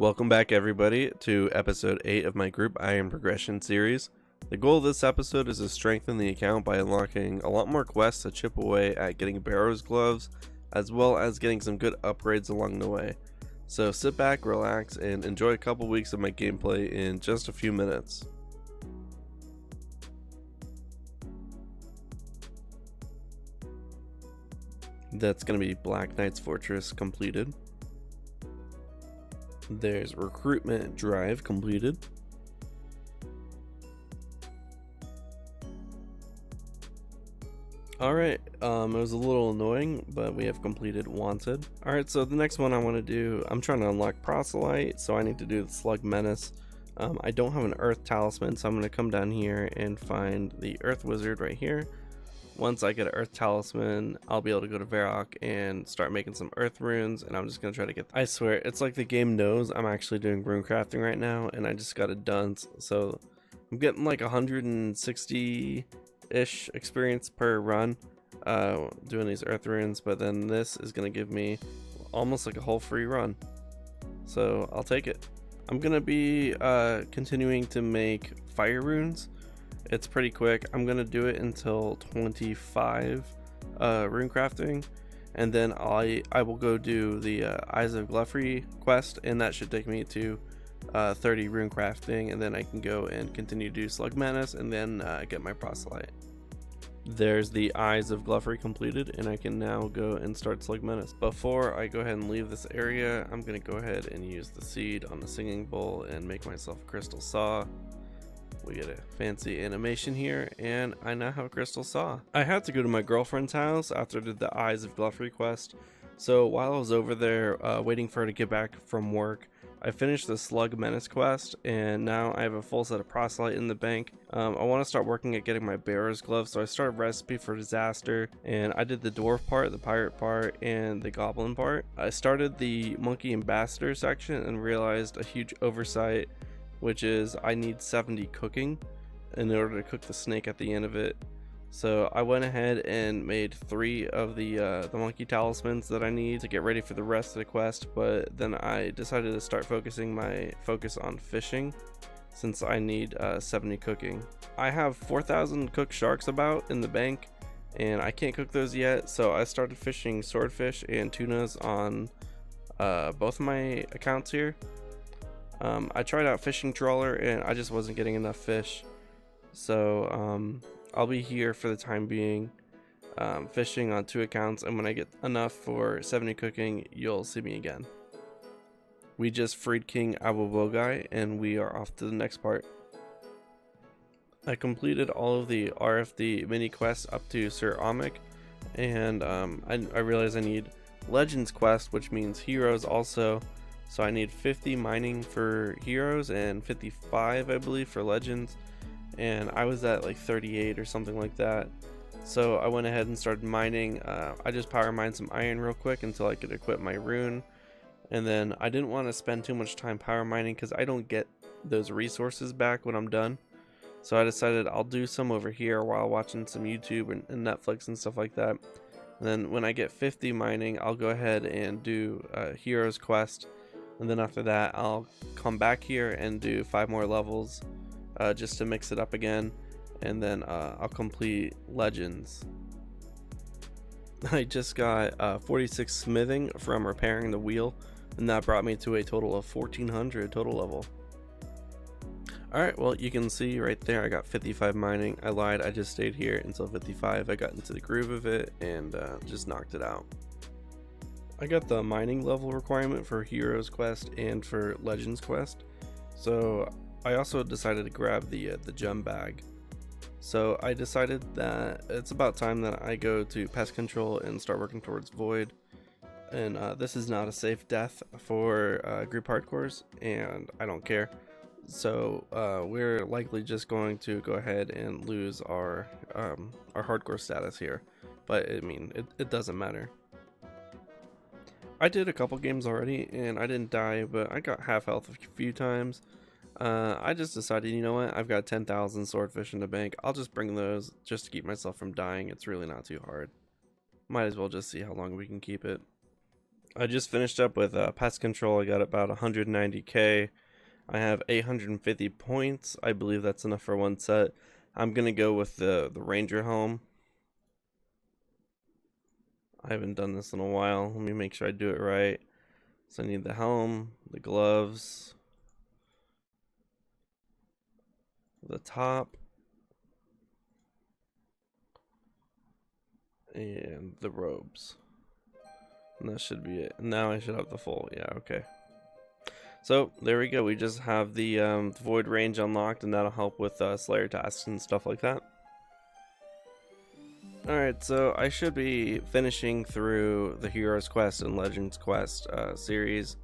Welcome back, everybody, to episode 8 of my group Iron Progression series. The goal of this episode is to strengthen the account by unlocking a lot more quests to chip away at getting barrows gloves, as well as getting some good upgrades along the way. So sit back, relax, and enjoy a couple weeks of my gameplay in just a few minutes. That's going to be Black Knight's Fortress completed. There's Recruitment Drive completed. Alright, it was a little annoying, but we have completed Wanted. Alright, so the next one I want to do, I'm trying to unlock Proselyte, so I need to do the Slug Menace. I don't have an Earth Talisman, so I'm going to come down here and find the Earth Wizard right here. Once I get an Earth Talisman, I'll be able to go to Varrock and start making some Earth runes, and I'm just going to try to get... I swear, it's like the game knows I'm actually doing rune crafting right now, and I just got it done, so I'm getting like 160-ish experience per run doing these Earth runes, but then this is going to give me almost like a whole free run, so I'll take it. I'm going to be continuing to make fire runes. It's pretty quick. I'm gonna do it until 25 rune crafting, and then I will go do the Eyes of Glufry quest, and that should take me to 30 rune crafting, and then I can go and continue to do Slug Menace and then get my Proselyte. There's the Eyes of Glufry completed, and I can now go and start Slug Menace. Before I go ahead and leave this area, I'm gonna go ahead and use the seed on the singing bowl and make myself a crystal saw. We get a fancy animation here, and I now have a crystal saw. I had to go to my girlfriend's house after I did the Eyes of Glufry quest, so while I was over there waiting for her to get back from work, I finished the Slug Menace quest, and now I have a full set of Proselyte in the bank. I want to start working at getting my Bearer's Glove, so I started Recipe for Disaster, and I did the Dwarf part, the Pirate part, and the Goblin part. I started the Monkey Ambassador section and realized a huge oversight, which is I need 70 cooking in order to cook the snake at the end of it. So I went ahead and made 3 of the monkey talismans that I need to get ready for the rest of the quest, but then I decided to start focusing my focus on fishing since I need 70 cooking. I have 4,000 cooked sharks about in the bank, and I can't cook those yet, so I started fishing swordfish and tunas on both of my accounts here. I tried out fishing trawler and I just wasn't getting enough fish, so I'll be here for the time being fishing on 2 accounts, and when I get enough for 70 cooking, you'll see me again. We just freed King Abubogai, and we are off to the next part. I completed all of the RFD mini quests up to Sir Amic, and I realized I need Legends quest, which means heroes also. So I need 50 mining for heroes and 55, I believe, for legends, and I was at like 38 or something like that. So I went ahead and started mining. I just power mined some iron real quick until I could equip my rune, and then I didn't want to spend too much time power mining because I don't get those resources back when I'm done. So I decided I'll do some over here while watching some YouTube and Netflix and stuff like that. And then when I get 50 mining, I'll go ahead and do a heroes quest. And then after that, I'll come back here and do 5 more levels just to mix it up again. And then I'll complete Legends. I just got 46 smithing from repairing the wheel, and that brought me to a total of 1400 total level. Alright, well, you can see right there I got 55 mining. I lied, I just stayed here until 55. I got into the groove of it and just knocked it out. I got the mining level requirement for Heroes Quest and for Legends Quest, so I also decided to grab the gem bag. So I decided that it's about time that I go to Pest Control and start working towards Void, and this is not a safe death for group hardcores, and I don't care. So we're likely just going to go ahead and lose our hardcore status here, but I mean it doesn't matter. I did a couple games already and I didn't die, but I got half health a few times. I just decided, you know what, I've got 10,000 swordfish in the bank. I'll just bring those just to keep myself from dying. It's really not too hard. Might as well just see how long we can keep it. I just finished up with pest control. I got about 190k. I have 850 points. I believe that's enough for one set. I'm gonna go with the ranger helm. I haven't done this in a while. Let me make sure I do it right. So I need the helm, the gloves, the top, and the robes. And that should be it. Now I should have the full. Yeah, okay. So there we go. We just have the void range unlocked, and that'll help with Slayer tasks and stuff like that. Alright, so I should be finishing through the Heroes Quest and Legends Quest series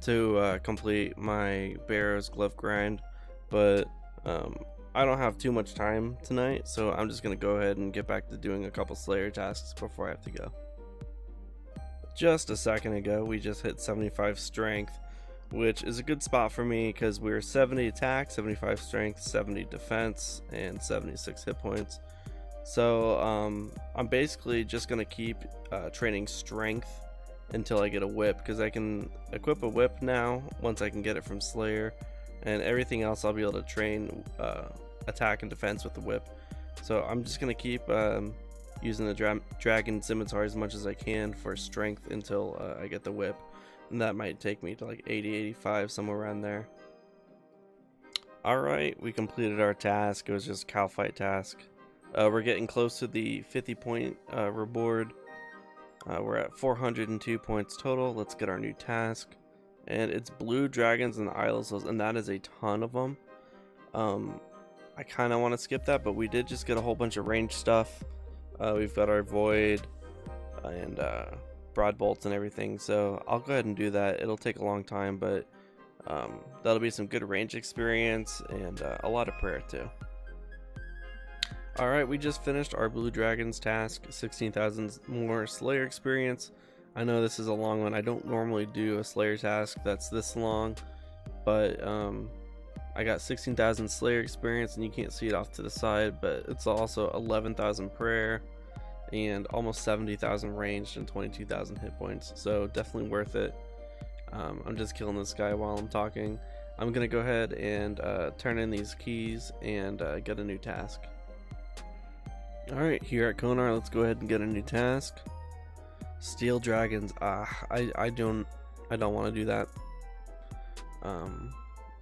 to complete my Barrows glove grind, but I don't have too much time tonight, so I'm just going to go ahead and get back to doing a couple Slayer tasks before I have to go. Just a second ago, we just hit 75 strength, which is a good spot for me because we're 70 attack, 75 strength, 70 defense, and 76 hit points. So I'm basically just gonna keep training strength until I get a whip, because I can equip a whip now once I can get it from Slayer, and everything else I'll be able to train attack and defense with the whip. So I'm just gonna keep using the dragon scimitar as much as I can for strength until I get the whip, and that might take me to like 80-85, somewhere around there. Alright, we completed our task. It was just a cow fight task. We're getting close to the 50 point reward. We're at 402 points total. Let's get our new task, and it's blue dragons and Isles, and that is a ton of them. I kind of want to skip that, but we did just get a whole bunch of range stuff. We've got our void and broad bolts and everything, so I'll go ahead and do that. It'll take a long time, but that'll be some good range experience and a lot of prayer too. Alright, we just finished our Blue Dragons task, 16,000 more Slayer experience. I know this is a long one. I don't normally do a Slayer task that's this long, but I got 16,000 Slayer experience, and you can't see it off to the side, but it's also 11,000 prayer and almost 70,000 ranged and 22,000 hit points, so definitely worth it. I'm just killing this guy while I'm talking. I'm gonna go ahead and turn in these keys and get a new task. Alright, here at Konar, let's go ahead and get a new task. Steel dragons. I don't want to do that.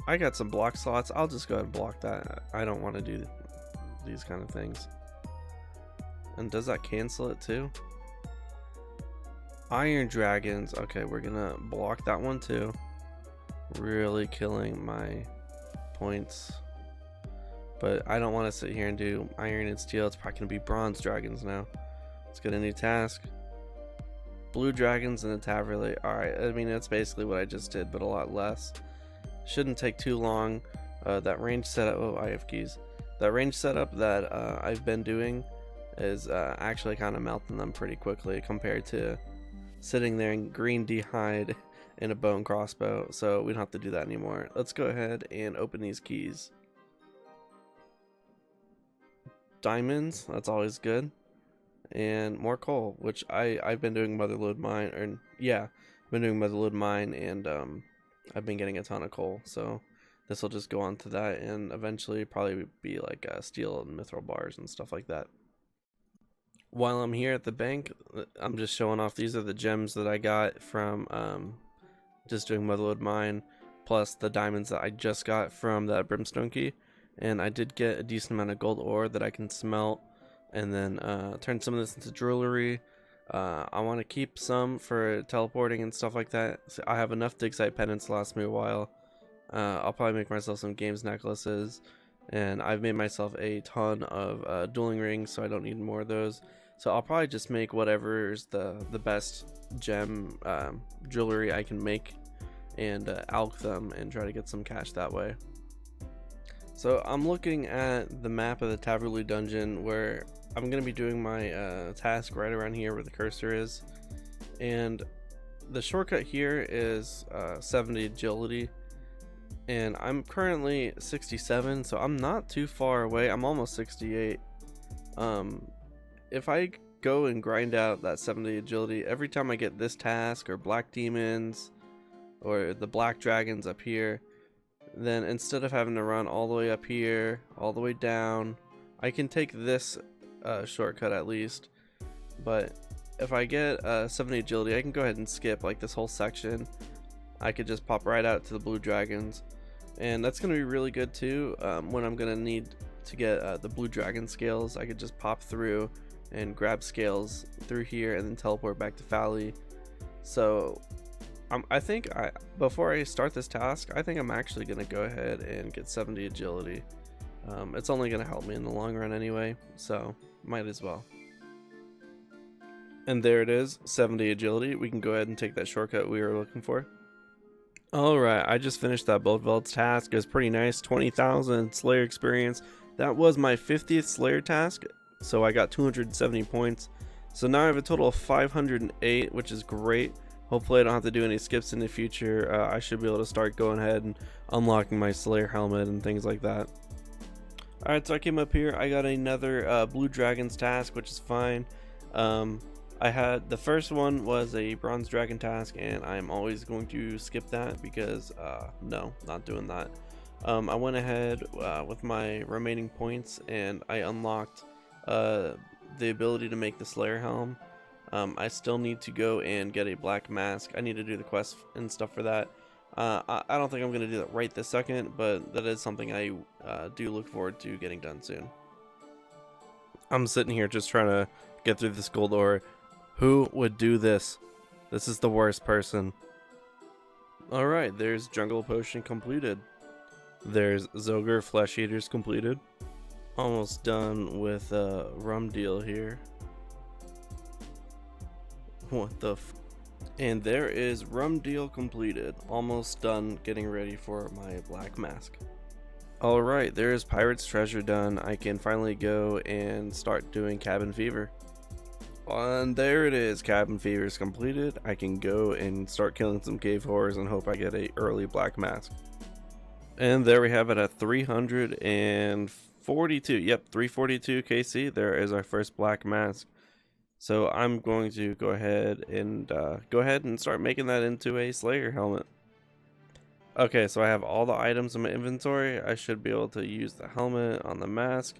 I got some block slots. I'll just go ahead and block that. I don't want to do these kind of things. And does that cancel it too? Iron dragons. Okay, we're gonna block that one too. Really killing my points. But I don't want to sit here and do iron and steel. It's probably going to be bronze dragons now. Let's get a new task. Blue dragons and a Taverley. Alright, I mean, that's basically what I just did, but a lot less. Shouldn't take too long. That range setup. Oh, I have keys. That range setup that I've been doing is actually kind of melting them pretty quickly compared to sitting there in green d'hide and a bow and crossbow. So we don't have to do that anymore. Let's go ahead and open these keys. Diamonds, that's always good, and more coal, which I've been doing motherlode mine, or yeah, I've been doing motherlode mine, and I've been getting a ton of coal, so this will just go on to that, and eventually probably be like steel and mithril bars and stuff like that. While I'm here at the bank, I'm just showing off. These are the gems that I got from just doing motherlode mine, plus the diamonds that I just got from that brimstone key. And I did get a decent amount of gold ore that I can smelt and then turn some of this into jewelry. I want to keep some for teleporting and stuff like that. So I have enough dig site pendants to last me a while. I'll probably make myself some games necklaces, and I've made myself a ton of dueling rings, so I don't need more of those. So I'll probably just make whatever's the best gem jewelry I can make and alch them and try to get some cash that way. So I'm looking at the map of the Taverley dungeon, where I'm going to be doing my task right around here where the cursor is. And the shortcut here is 70 agility. And I'm currently 67, so I'm not too far away. I'm almost 68. If I go and grind out that 70 agility every time I get this task or black demons or the black dragons up here. Then instead of having to run all the way up here, all the way down, I can take this shortcut at least. But if I get 70 agility, I can go ahead and skip like this whole section. I could just pop right out to the blue dragons, and that's going to be really good too when I'm going to need to get the blue dragon scales. I could just pop through and grab scales through here and then teleport back to Valley. So I think before I start this task, I think I'm actually going to go ahead and get 70 agility. It's only going to help me in the long run anyway, so might as well. And there it is, 70 agility. We can go ahead and take that shortcut we were looking for. Alright, I just finished that Bloodvelt's task. It was pretty nice, 20,000 Slayer experience. That was my 50th Slayer task, so I got 270 points. So now I have a total of 508, which is great. Hopefully I don't have to do any skips in the future. I should be able to start going ahead and unlocking my Slayer helmet and things like that. Alright, so I came up here. I got another Blue Dragons task, which is fine. I had the first one was a Bronze Dragon task, and I'm always going to skip that because no, not doing that. I went ahead with my remaining points and I unlocked the ability to make the Slayer helm. I still need to go and get a black mask. I need to do the quest and stuff for that. I don't think I'm going to do that right this second, but that is something I do look forward to getting done soon. I'm sitting here just trying to get through this gold ore. Who would do this? This is the worst person. Alright, there's Jungle Potion completed. There's Zogre Flesh Eaters completed. Almost done with Rum Deal here. What the f... And there is Rum Deal completed. Almost done getting ready for my black mask. Alright, there is Pirate's Treasure done. I can finally go and start doing Cabin Fever. And there it is, Cabin Fever is completed. I can go and start killing some cave horrors and hope I get a early black mask. And there we have it at 342. Yep, 342 KC. There is our first black mask. So I'm going to go ahead and start making that into a Slayer helmet. Okay, so I have all the items in my inventory. I should be able to use the helmet on the mask.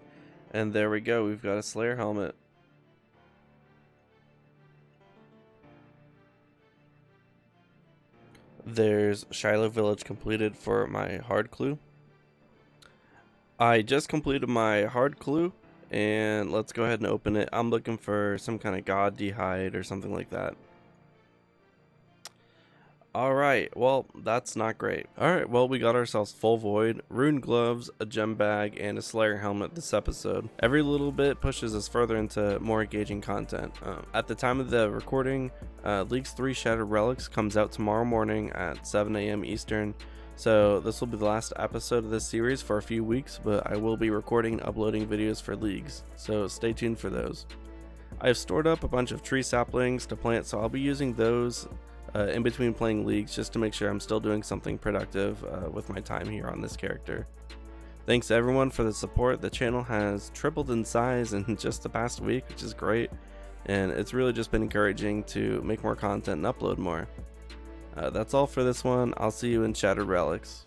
And there we go, we've got a Slayer helmet. There's Shiloh Village completed for my hard clue. I just completed my hard clue, and let's go ahead and open it. I'm looking for some kind of god dehide or something like that. Alright, well, that's not great. Alright, well, we got ourselves Full Void, Rune Gloves, a gem bag, and a Slayer helmet this episode. Every little bit pushes us further into more engaging content. At the time of the recording, Leagues 3 Shattered Relics comes out tomorrow morning at 7 AM Eastern. So this will be the last episode of this series for a few weeks, but I will be recording and uploading videos for Leagues, so stay tuned for those. I've stored up a bunch of tree saplings to plant, so I'll be using those in between playing Leagues just to make sure I'm still doing something productive with my time here on this character. Thanks everyone for the support. The channel has tripled in size in just the past week, which is great, and it's really just been encouraging to make more content and upload more. That's all for this one. I'll see you in Shattered Relics.